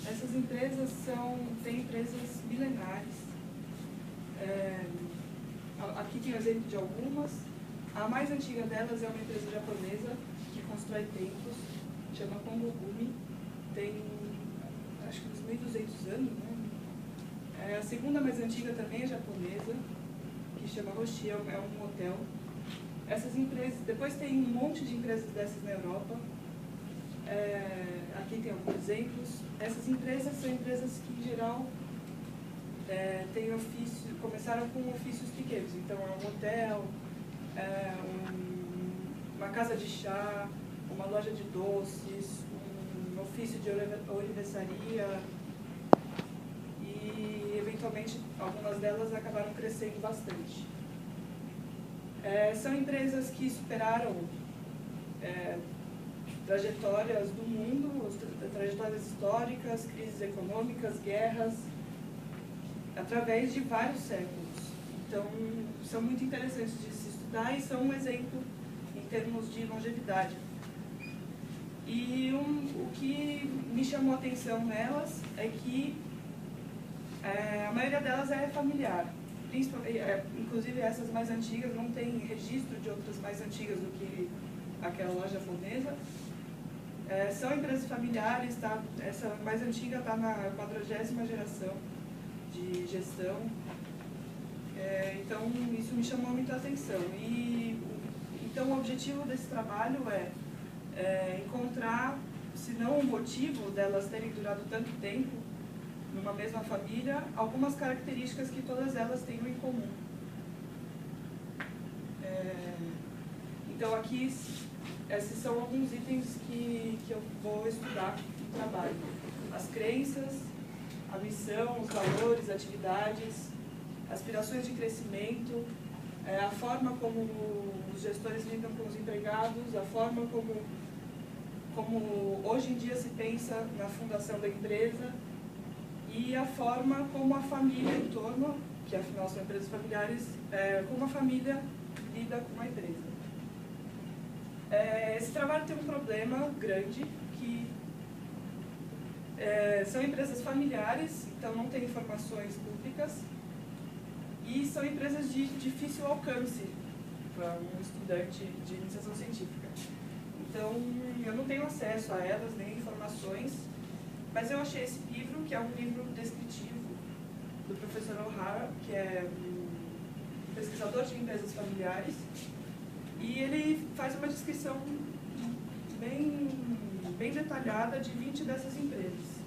Essas empresas têm empresas milenares. Aqui tem um exemplo de algumas. A mais antiga delas é uma empresa japonesa que constrói templos, chama Kongogumi, tem acho que uns 1.200 anos, né? A segunda mais antiga também é japonesa, que chama Roshi, é um hotel. Essas empresas, depois tem um monte de empresas dessas na Europa. Aqui tem alguns exemplos. Essas empresas são empresas que, em geral, têm começaram com ofícios pequenos. Então, é um hotel, uma casa de chá, uma loja de doces, um ofício de ourivesaria. E, eventualmente, algumas delas acabaram crescendo bastante. São empresas que superaram trajetórias do mundo, trajetórias históricas, crises econômicas, guerras, através de vários séculos. Então, são muito interessantes de se estudar e são um exemplo em termos de longevidade. E o que me chamou a atenção nelas é que a maioria delas é familiar. Inclusive essas mais antigas não tem registro de outras mais antigas do que aquela loja japonesa. São empresas familiares, tá? Essa mais antiga está na 40ª geração de gestão. Então, isso me chamou muito a atenção. Então, o objetivo desse trabalho é encontrar, se não o motivo delas terem durado tanto tempo numa mesma família, algumas características que todas elas tenham em comum. Então, aqui, esses são alguns itens que eu vou estudar no trabalho. As crenças, a missão, os valores, atividades, aspirações de crescimento, a forma como os gestores lidam com os empregados, a forma como hoje em dia se pensa na fundação da empresa e a forma como a família em torno, que afinal são empresas familiares, como a família lida com a empresa. Esse trabalho tem um problema grande, que são empresas familiares, então não tem informações públicas, e são empresas de difícil alcance para um estudante de iniciação científica. Então, eu não tenho acesso a elas, nem informações, mas eu achei esse livro, que é um livro descritivo do professor O'Hara, que é um pesquisador de empresas familiares, e ele faz uma descrição bem detalhada de 20 dessas empresas.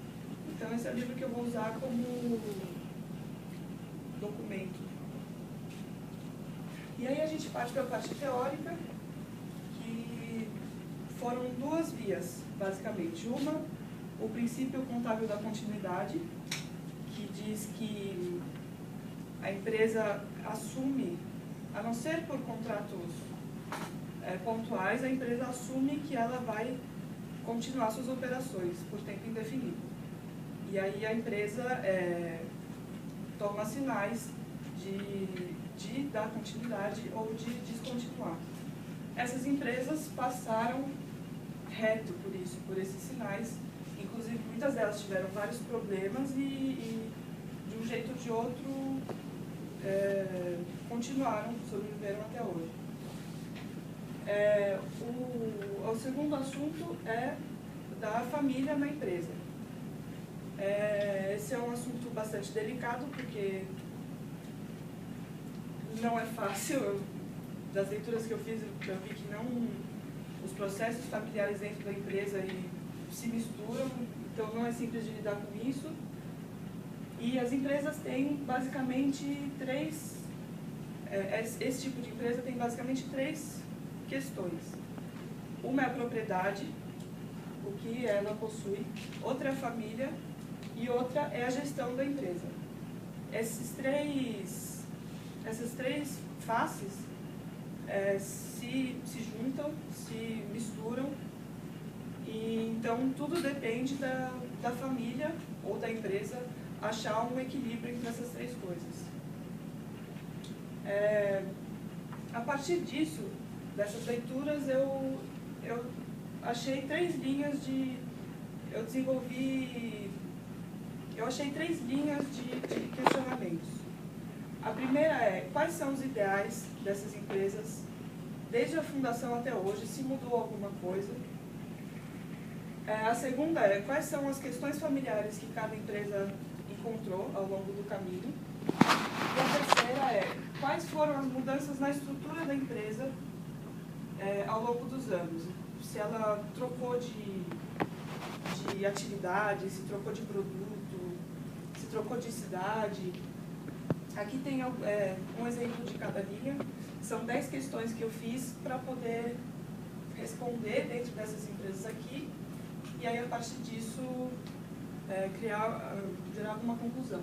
Então, esse é o livro que eu vou usar como documento. E aí a gente parte para a parte teórica, que foram duas vias, basicamente. Uma, o princípio contábil da continuidade, que diz que a empresa assume, a não ser por contratos pontuais, a empresa assume que ela vai continuar suas operações por tempo indefinido. E aí a empresa toma sinais de dar continuidade ou de descontinuar. Essas empresas passaram reto por esses sinais, inclusive muitas delas tiveram vários problemas e de um jeito ou de outro continuaram, sobreviveram até hoje. O segundo assunto é da família na empresa. Esse é um assunto bastante delicado, porque não é fácil. Das leituras que eu fiz, eu vi que os processos familiares dentro da empresa se misturam, então não é simples de lidar com isso. E as empresas têm basicamente esse tipo de empresa tem basicamente três questões. Uma é a propriedade, o que ela possui, outra é a família e outra é a gestão da empresa. Essas três faces se juntam, se misturam, e então tudo depende da família ou da empresa achar um equilíbrio entre essas três coisas. A partir disso, dessas leituras, eu achei 3 linhas eu desenvolvi eu achei 3 linhas de questionamentos. A primeira é, quais são os ideais dessas empresas desde a fundação até hoje, se mudou alguma coisa? A segunda é, quais são as questões familiares que cada empresa encontrou ao longo do caminho? E a terceira é, quais foram as mudanças na estrutura da empresa ao longo dos anos? Se ela trocou de atividade, se trocou de produto, se trocou de cidade. Aqui tem um exemplo de cada linha. São 10 questões que eu fiz para poder responder dentro dessas empresas aqui. E aí, a partir disso, gerar alguma conclusão.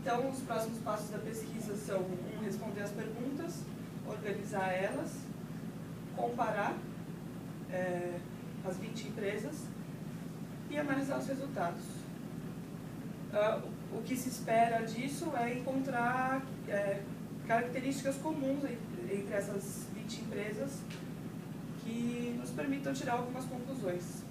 Então, os próximos passos da pesquisa são responder as perguntas, organizar elas, comparar as 20 empresas e analisar os resultados. O que se espera disso é encontrar características comuns entre essas 20 empresas que nos permitam tirar algumas conclusões.